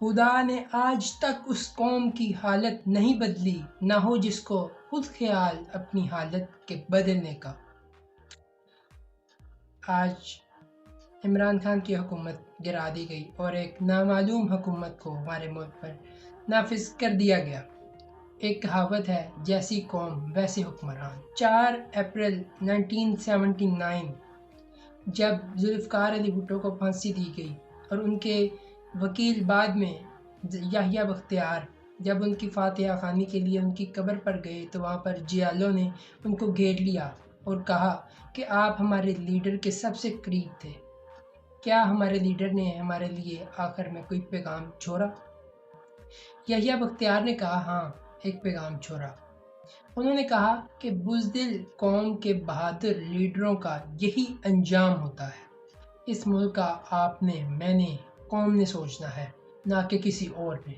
خدا نے آج تک اس قوم کی حالت نہیں بدلی، نہ ہو جس کو خود خیال اپنی حالت کے بدلنے کا۔ آج عمران خان کی حکومت گرا دی گئی اور ایک نامعلوم حکومت کو ہمارے ملک پر نافذ کر دیا گیا۔ ایک کہاوت ہے، جیسی قوم ویسے حکمران۔ 4 اپریل 1979 جب ذوالفقار علی بھٹو کو پھانسی دی گئی اور ان کے وکیل بعد میں یحییٰ بختیار جب ان کی فاتحہ خوانی کے لیے ان کی قبر پر گئے تو وہاں پر جیالوں نے ان کو گھیر لیا اور کہا کہ آپ ہمارے لیڈر کے سب سے قریب تھے، کیا ہمارے لیڈر نے ہمارے لیے آخر میں کوئی پیغام چھوڑا؟ یحییٰ بختیار نے کہا، ہاں، ایک پیغام چھوڑا۔ انہوں نے کہا کہ بزدل قوم کے بہادر لیڈروں کا یہی انجام ہوتا ہے۔ اس ملک کا آپ نے، میں نے، قوم نے سوچنا ہے، نہ کہ کسی اور نے۔